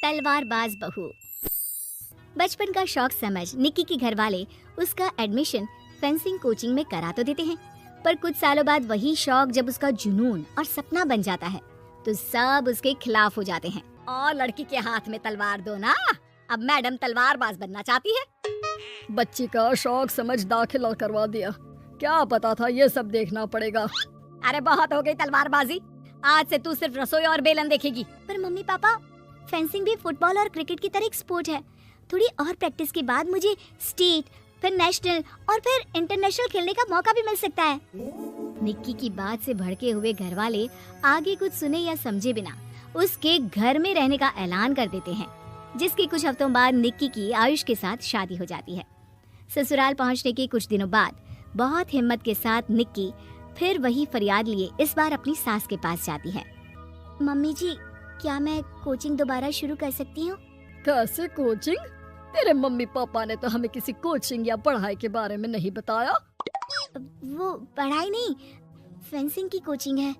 तलवारबाज बहू। बचपन का शौक समझ निक्की के घर वाले उसका एडमिशन फेंसिंग कोचिंग में करा तो देते हैं, पर कुछ सालों बाद वही शौक जब उसका जुनून और सपना बन जाता है तो सब उसके खिलाफ हो जाते हैं। और लड़की के हाथ में तलवार दो ना, अब मैडम तलवारबाज बनना चाहती है। बच्ची का शौक समझ दाखिला करवा दिया, क्या पता था ये सब देखना पड़ेगा। अरे बहुत हो गई तलवारबाजी, आज से तू सिर्फ रसोई और बेलन देखेगी। पर मम्मी पापा, फेंसिंग भी फुटबॉल और क्रिकेट की तरह एक स्पोर्ट है। थोड़ी और प्रैक्टिस के बाद मुझे स्टेट, फिर नेशनल और फिर इंटरनेशनल खेलने का मौका भी मिल सकता है। निक्की की बात से भड़के हुए घर वाले आगे कुछ सुने या समझे बिना उसके घर में रहने का ऐलान कर देते हैं, जिसके कुछ हफ्तों बाद निक्की की आयुष के साथ शादी हो जाती है। ससुराल पहुंचने के कुछ दिनों बाद बहुत हिम्मत के साथ निक्की फिर वही फरियाद लिए इस बार अपनी सास के पास जाती है। मम्मी जी, क्या मैं कोचिंग दोबारा शुरू कर सकती हूँ? कैसे कोचिंग? तेरे मम्मी पापा ने तो हमें किसी कोचिंग या पढ़ाई के बारे में नहीं बताया। वो पढ़ाई नहीं, फेंसिंग की कोचिंग है।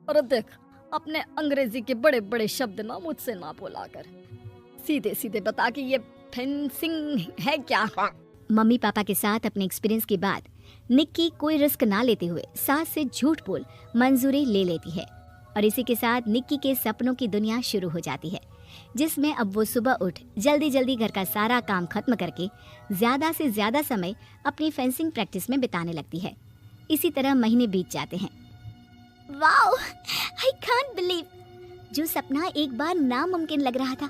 और देख, अपने अंग्रेजी के बड़े बड़े शब्द ना मुझसे ना बोला कर, सीधे सीधे बता कि ये फेंसिंग है क्या। मम्मी पापा के साथ अपने एक्सपीरियंस के बाद निक्की कोई रिस्क ना लेते हुए सास से झूठ बोल मंजूरी ले लेती है, और इसी के साथ निक्की के सपनों की दुनिया शुरू हो जाती है, जिसमें अब वो सुबह उठ जल्दी जल्दी घर का सारा काम खत्म करके ज्यादा से ज्यादा समय अपनी फेंसिंग प्रैक्टिस में बिताने लगती है। इसी तरह महीने बीत जाते हैं। वाओ, आई कांट बिलीव, जो सपना एक बार नामुमकिन लग रहा था,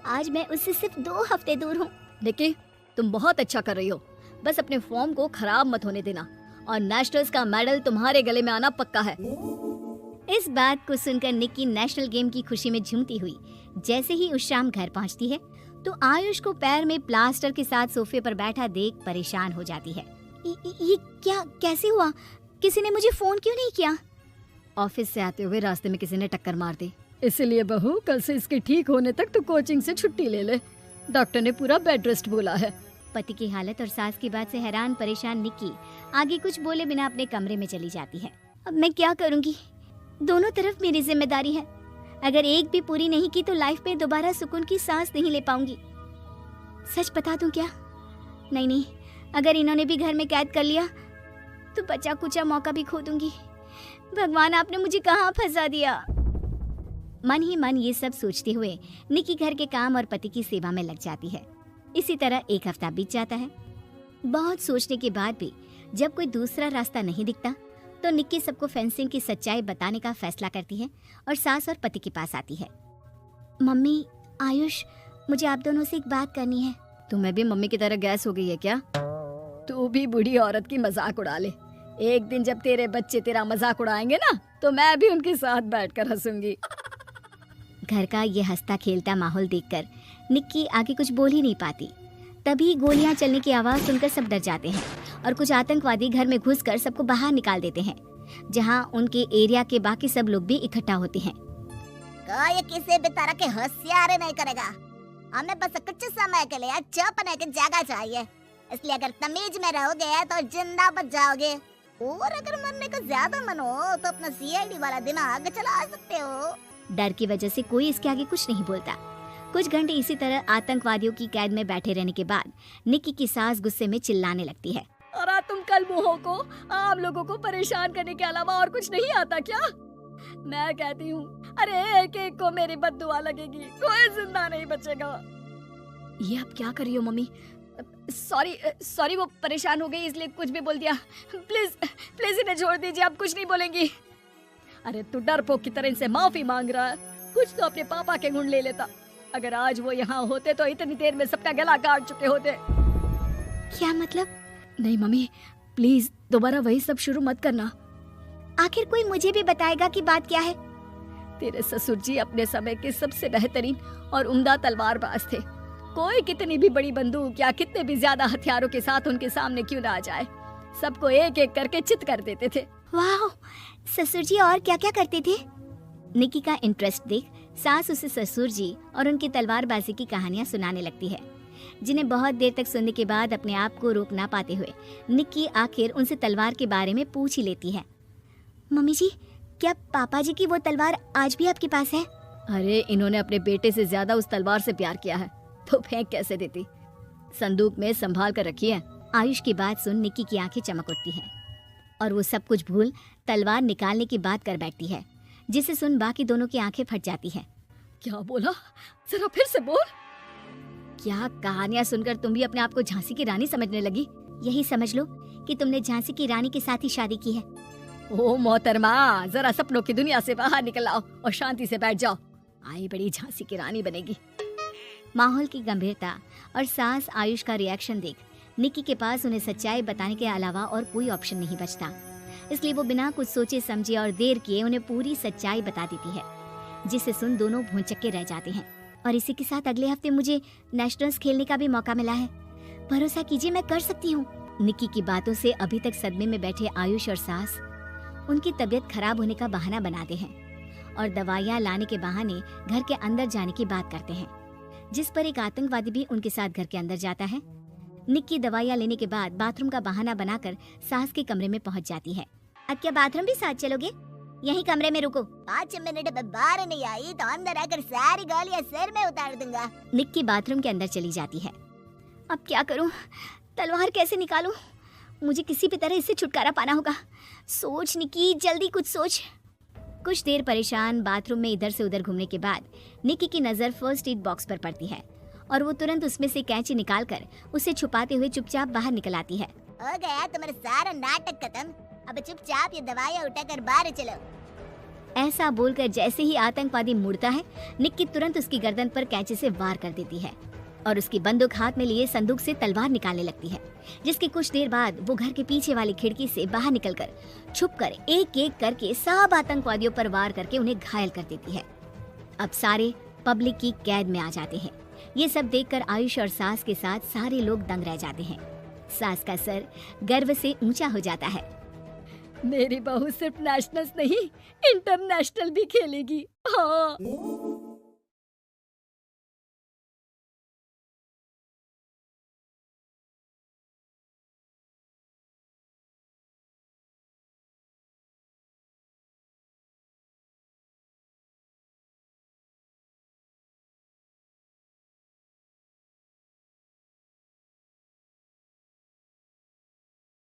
आज मैं उससे सिर्फ 2 हफ्ते दूर हूँ। निक्की, तुम बहुत अच्छा कर रही हो, बस अपने फॉर्म को खराब मत होने देना, और नेशनल्स का मेडल तुम्हारे गले में आना पक्का है। इस बात को सुनकर निक्की नेशनल गेम की खुशी में झूमती हुई जैसे ही उस शाम घर पहुंचती है तो आयुष को पैर में प्लास्टर के साथ सोफे पर बैठा देख परेशान हो जाती है। ये क्या, कैसे हुआ? किसी ने मुझे फोन क्यों नहीं किया? ऑफिस से आते हुए रास्ते में किसी ने टक्कर मार दी, इसलिए बहू कल से इसके ठीक होने तक तो कोचिंग से छुट्टी ले ले, डॉक्टर ने पूरा बेड रेस्ट बोला है। पति की हालत और सास की बात से हैरान परेशान निक्की आगे कुछ बोले बिना अपने कमरे में चली जाती है। अब मैं क्या करूंगी? दोनों तरफ मेरी जिम्मेदारी है, अगर एक भी पूरी नहीं की तो लाइफ में दोबारा सुकून की सांस नहीं ले पाऊंगी। सच बता दूं क्या? नहीं, अगर इन्होंने भी घर में कैद कर लिया तो बचा कुचा मौका भी खो दूंगी। भगवान, आपने मुझे कहाँ फंसा दिया। मन ही मन ये सब सोचते हुए निक्की घर के काम और पति की सेवा में लग जाती है। इसी तरह 1 हफ्ता बीत जाता है। बहुत सोचने के बाद भी जब कोई दूसरा रास्ता नहीं दिखता तो निक्की सबको फेंसिंग की सच्चाई बताने का फैसला करती है और सास और पति के पास आती है। मम्मी, आयुष, मुझे आप दोनों से एक बात करनी है। तुम्हें भी मम्मी की तरह गैस हो गई है क्या? तू भी बूढ़ी औरत की मजाक उड़ा ले, एक दिन जब तेरे बच्चे तेरा मजाक उड़ाएंगे ना तो मैं भी उनके साथ बैठकर हंसूंगी। घर का ये हंसता खेलता माहौल देखकर निक्की आगे कुछ बोल ही नहीं पाती। तभी गोलियां चलने की आवाज सुनकर सब डर जाते हैं और कुछ आतंकवादी घर में घुसकर सबको बाहर निकाल देते हैं, जहां उनके एरिया के बाकी सब लोग भी इकट्ठा होते हैं। कोई किसी भी तरह के होशियारी नहीं करेगा, हमें बस कुछ समय के लिए चुप रहने की जगह चाहिए, इसलिए अगर तमीज में रहोगे तो जिंदा बच जाओगे, और अगर मरने का ज्यादा मन हो तो अपना सीआईडी वाला दिमाग चला सकते हो। डर की वजह से कोई इसके आगे कुछ नहीं बोलता। कुछ घंटे इसी तरह आतंकवादियों की कैद में बैठे रहने के बाद निक्की की सास गुस्से में चिल्लाने लगती है। और तुम कल मुंहों को आम लोगों को परेशान करने के अलावा और कुछ नहीं आता क्या? मैं कहती हूँ, अरे एक एक को मेरी बद्दुआ लगेगी, कोई जिंदा नहीं बचेगा। ये अब क्या कर रही हो मम्मी? सॉरी, वो परेशान हो गई इसलिए कुछ भी बोल दिया। प्लीज इन्हें छोड़ दीजिए, आप कुछ नहीं बोलेंगी। अरे तू डरपोक की तरह इनसे माफी मांग रहा है, कुछ तो अपने पापा के गुण ले लेता। अगर आज वो यहाँ होते तो इतनी देर में सबका गला काट चुके होते। क्या मतलब? नहीं मम्मी, प्लीज दोबारा वही सब शुरू मत करना। आखिर कोई मुझे भी बताएगा कि बात क्या है। तेरे ससुर जी अपने समय के सबसे बेहतरीन और उम्दा तलवारबाज थे, कोई कितनी भी बड़ी बंदूक या कितने भी ज्यादा हथियारों के साथ उनके सामने क्यों ना आ जाए, सबको एक एक करके चित कर देते थे। वाह, ससुर जी और क्या क्या करते थे? निक्की का इंटरेस्ट देख सास उसे ससुर जी और उनकी तलवारबाजी की कहानियां सुनाने लगती है, जिन्हें बहुत देर तक सुनने के बाद अपने आप को रोक ना पाते हुए निक्की आखिर उनसे तलवार के बारे में पूछ ही लेती है। मम्मी जी, क्या पापा जी की वो तलवार आज भी आपके पास है? अरे इन्होंने अपने बेटे से ज्यादा उस तलवार से प्यार किया है तो फेंक कैसे देती, संदूक में संभाल कर रखी है। आयुष की बात सुन निक्की की आंखें चमक उठती हैं और वो सब कुछ भूल तलवार निकालने की बात कर बैठती है, जिसे सुन बाकी दोनों की आंखें फट जाती हैं। क्या बोला, जरा फिर से बोल। क्या कहानियां सुनकर तुम भी अपने आप को झांसी की रानी समझने लगी? यही समझ लो कि तुमने झांसी की रानी के साथ ही शादी की है। ओ मोहतरमा, जरा सपनों की दुनिया से बाहर निकल आओ और शांति से बैठ जाओ। आई बड़ी झांसी की रानी बनेगी। माहौल की गंभीरता और सास आयुष का रिएक्शन देख निक्की के पास उन्हें सच्चाई बताने के अलावा और कोई ऑप्शन नहीं बचता, इसलिए वो बिना कुछ सोचे समझे और देर किए उन्हें पूरी सच्चाई बता देती है, जिसे सुन दोनों भौंचक्के रह जाते हैं। और इसी के साथ अगले हफ्ते मुझे नेशनल्स खेलने का भी मौका मिला है। भरोसा कीजिए मैं कर सकती हूँ। निक्की की बातों से अभी तक सदमे में बैठे आयुष और सास उनकी तबीयत खराब होने का बहाना बनाते हैं और दवाइयाँ लाने के बहाने घर के अंदर जाने की बात करते हैं, जिस पर एक आतंकवादी भी उनके साथ घर के अंदर जाता है। निक्की दवाइयाँ लेने के बाद बाथरूम का बहाना बनाकर सास के कमरे में पहुंच जाती है। अब क्या बाथरूम भी साथ चलोगे? यही कमरे में रुको। 5 मिनट में बाहर नहीं आई तो अंदर आकर सारी गालियां सिर में उतार दूंगा। निक्की बाथरूम के अंदर चली जाती है। अब क्या करूं? तलवार कैसे निकालूं? मुझे किसी भी तरह इससे छुटकारा पाना होगा। सोच निक्की, जल्दी कुछ सोच। कुछ देर परेशान बाथरूम में इधर से उधर घूमने के बाद निक्की की नजर फर्स्ट एड बॉक्स पर पड़ती है और वो तुरंत उसमें से कैंची निकालकर उसे छुपाते हुए चुपचाप बाहर निकल आती है। हो गया तुम्हारा सारा नाटक खत्म, अब चुपचाप ये दवाइयां उठाकर बाहर चलो। ऐसा बोलकर जैसे ही आतंकवादी मुड़ता है, निक्की तुरंत उसकी गर्दन पर कैंची से वार कर देती है और उसकी बंदूक हाथ में लिए संदूक से तलवार निकालने लगती है, जिसके कुछ देर बाद वो घर के पीछे वाली खिड़की से बाहर निकलकर छुपकर एक एक करके सब आतंकवादियों पर वार करके उन्हें घायल कर देती है। अब सारे पब्लिक की कैद में आ जाते हैं। ये सब देखकर आयुष और सास के साथ सारे लोग दंग रह जाते हैं। सास का सर गर्व से ऊंचा हो जाता है। मेरी बहू सिर्फ नेशनल्स नहीं, इंटरनेशनल भी खेलेगी। हाँ।